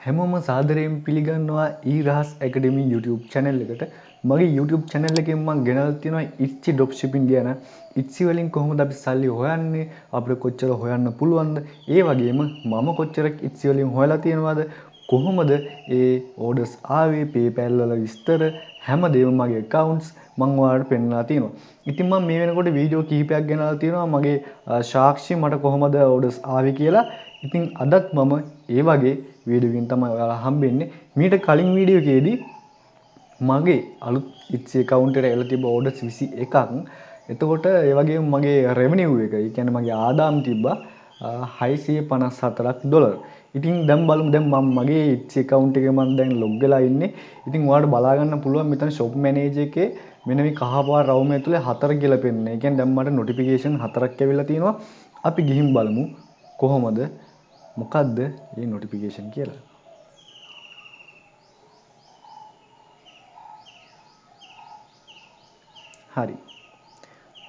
හැමෝම සාදරයෙන් පිළිගන්නවා Rahas Academy YouTube channel එකට. මගේ YouTube channel එකෙන් මම ගෙනල්ලා තියෙනවා Etsy Dropshipping ගැන. Etsy වලින් කොහොමද අපි සල්ලි හොයන්නේ? අපිට කොච්චර හොයන්න පුළුවන්ද? ඒ වගේම මම කොච්චර Etsy වලින් හොයලා තියෙනවද? කොහොමද ඒ orders ආවේ? PayPal වල විස්තර හැමදේම මගේ accounts මම ඔයාලට පෙන්නලා තියෙනවා. ඉතින් මම මේ වෙනකොට වීඩියෝ කිහිපයක් ගෙනල්ලා තියෙනවා මගේ සාක්ෂි මට කොහොමද orders ආවේ කියලා. ඉතින් අදත් මම ඒ වගේ වීඩියෝ එකකින් තමයි ඔයාලා හම්බෙන්නේ. මීට කලින් වීඩියෝ එකේදී මගේ අලුත් Etsy account එකට එලා තිබ්බ orders 21ක්. එතකොට ඒ වගේම මගේ revenue එක, ඒ කියන්නේ මගේ ආදායම් තිබ්බා $654ක්. ඉතින් දැන් බලමු දැන් මම මගේ Etsy account එකේ මම දැන් log වෙලා ඉන්නේ. ඉතින් ඔයාලට බලා ගන්න පුළුවන් මෙතන shop manager එකේ මෙන්න මේ කහපාර රවුම ඇතුලේ 4 කියලා පෙන්නන. ඒ කියන්නේ දැන් මට notification 4ක් ඇවිල්ලා තියෙනවා. අපි ගිහින් බලමු කොහොමද මොකද්ද මේ notification කියලා. හරි.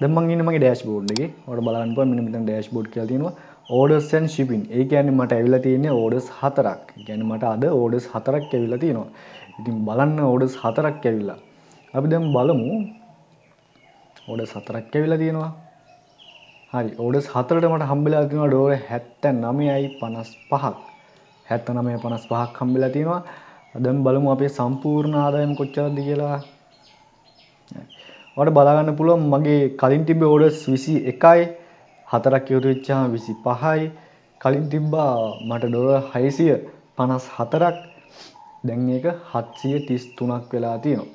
දැන් මම ඉන්නේ මගේ dashboard එකේ. ඔයාලට බලන්න පුළුවන් මෙන්න මෙතන dashboard කියලා තියෙනවා. orders and shipping. ඒ කියන්නේ මට ඇවිල්ලා තියෙන්නේ orders 4ක්. ඒ කියන්නේ මට අද orders 4ක් ඇවිල්ලා තියෙනවා. ඉතින් බලන්න orders 4ක් ඇවිල්ලා. අපි දැන් බලමු orders 4ක් ඇවිල්ලා තියෙනවා. හරි. orders 4ට මට හම්බෙලා තියෙනවා ඩෝලර් 79.55ක්. 79.55ක් හම්බෙලා තියෙනවා. දැන් බලමු අපේ සම්පූර්ණ ආදායම කොච්චරද කියලා. ඔයාලට බලා ගන්න පුළුවන් මගේ කලින් තිබ්බ orders 21යි 4ක් එකතු වෙච්චාම 25යි. කලින් තිබ්බා මට ඩොලර් 654ක්. දැන් මේක 733ක් වෙලා තියෙනවා.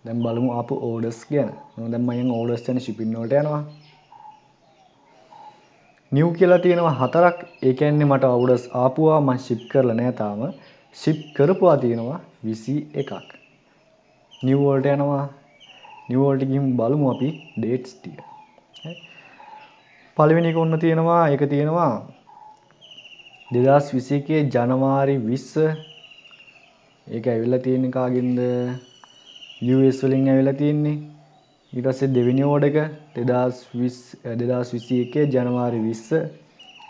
දැන් බලමු ආපු orders ගැන. දැන් මම orders and shipping වලට යනවා. new කියලා තියෙනවා 4ක්. ඒ කියන්නේ මට orders ආපුවා මම ship කරලා නැහැ තාම. ship කරපුවා තියෙනවා 21ක්. new වලට යනවා. new වලට ගිහින් බලමු අපි dates ටික. හරි. පළවෙනි එක ඔන්න තියෙනවා. ඒක තියෙනවා 2021 ජනවාරි 20. ඒක ඇවිල්ලා තියෙන්නේ කාගෙන්ද? US වලින් ඇවිල්ලා තියෙන්නේ. ඊට පස්සේ දෙවෙනි ඕඩර් එක 2021 ජනවාරි 20.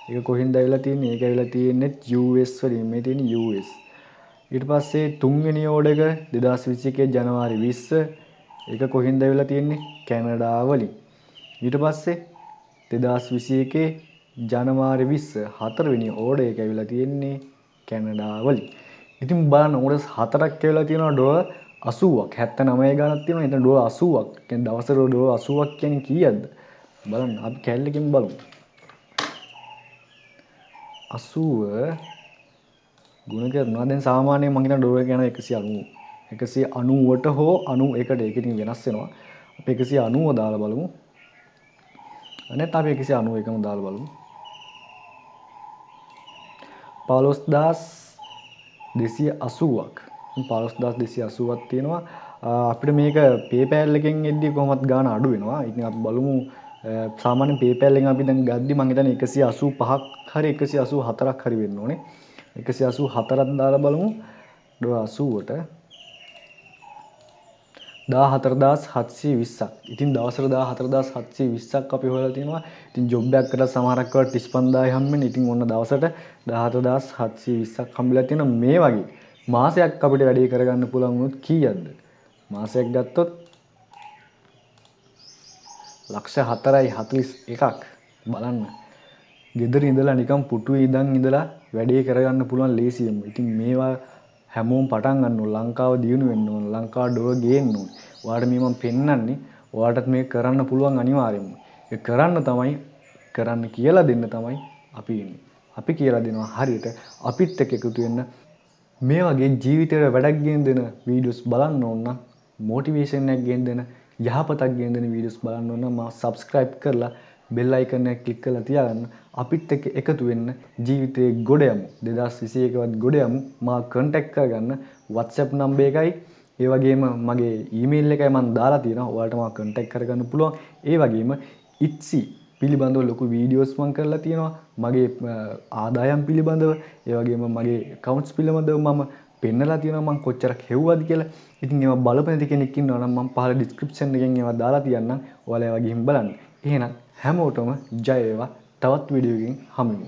ඒක කොහෙන්ද ඇවිල්ලා තියෙන්නේ? ඒක ඇවිල්ලා තියෙන්නේ US වලින්. මේ තියෙන්නේ US. ඊට පස්සේ තුන්වෙනි ඕඩර් එක 2021 ජනවාරි 20. ඒක කොහෙන්ද ඇවිල්ලා තියෙන්නේ? කැනඩා වලින්. ඊට පස්සේ 2021 ජනවාරි 20 හතරවෙනි ඕඩර් එක ඇවිල්ලා තියෙන්නේ කැනඩා වලින්. ඉතින් බලන්න orders 4ක් ඇවිල්ලා තියෙනවා ඩොලර් 80ක් 79 ගණක් තියෙනවා. එතන ඩොලර් 80ක්. කියන්නේ දවසට ඩොලර් 80ක් කියන්නේ කීයක්ද? බලන්න අපි කැලලකින් බලමු. 80 ගුණ කරනවා. දැන් සාමාන්‍යයෙන් මම හිතන ඩොලර් කියන 190. 190ට හෝ 91ට ඒක ඉතින් වෙනස් වෙනවා. අපි 190 දාලා බලමු. අනේ අපි 191ම දාලා බලමු. 15280ක්. 15280ක් තියෙනවා. අපිට මේක PayPal එකෙන් එද්දි කොහොමත් ගාන අඩු වෙනවා. ඉතින් අපි බලමු සාමාන්‍ය PayPal එකෙන් අපි දැන් ගද්දි මම හිතන්නේ 185ක් හරි 184ක් හරි වෙන්න ඕනේ. 184ක් දාලා බලමු. 80ට 14720ක්. ඉතින් දවසට 14720ක් අපි හොයලා තියෙනවා. ඉතින් ජොබ් එකක් කරලා සමහරක් වෙලාවට 35000යි හම්බෙන්නේ. ඉතින් ඔන්න දවසට 14720ක් හම්බෙලා තියෙනවා. මේ වගේ මාසයක් අපිට වැඩේ කරගන්න පුළුවන් වුණොත් කීයක්ද? මාසයක් ගත්තොත් 4.41ක්. බලන්න. ගෙදර ඉඳලා නිකන් පුටුවේ ඉඳන් ඉඳලා වැඩේ කරගන්න පුළුවන් ලේසියෙම. ඉතින් මේවා හැමෝම පටන් ගන්න ඕන. ලංකාව දියුණු වෙන්න ඕන. ලංකාව ඩොලර් ගේන්න ඕන. ඔයාලට මේ මම පෙන්නන්නේ ඔයාලටත් මේක කරන්න පුළුවන් අනිවාර්යයෙන්ම. ඒක කරන්න තමයි කරන්න කියලා දෙන්න තමයි අපි ඉන්නේ. අපි කියලා දෙනවා හරියට අපිත් එක්ක එකතු වෙන්න. මේ වගේ ජීවිතේට වැඩක් ගෙන දෙන වීඩියෝස් බලන්න ඕන නම් මොටිවේෂන් එකක් ගෙන දෙන යහපතක් ගෙන දෙන වීඩියෝස් බලන්න ඕන නම් subscribe කරලා bell icon එක click කරලා තියාගන්න. අපිත් එක්ක එකතු වෙන්න ජීවිතේ ගොඩ යමු. 2021වත් ගොඩ යමු. මා contact කරගන්න WhatsApp number එකයි ඒ වගේම මගේ email එකයි මම දාලා තියෙනවා. ඔයාලට මා contact කරගන්න පුළුවන්. ඒ වගේම Etsy පිළිබඳව ලොකු වීඩියෝස් මම කරලා තියෙනවා. මගේ ආදායම් පිළිබඳව ඒ වගේම මගේ accounts පිළිබඳව මම පෙන්නලා තියෙනවා මම කොච්චරක් හෙව්වද කියලා. ඉතින් ඒවා බලපෑන කෙනෙක් ඉන්නවා නම් මම පහළ description එකෙන් ඒවා දාලා තියන්නම්. ඔයාලා ඒවා ගිහින් බලන්න. එහෙනම් හැමෝටම ජය වේවා. තවත් වීඩියෝ එකකින් හමු වෙමු.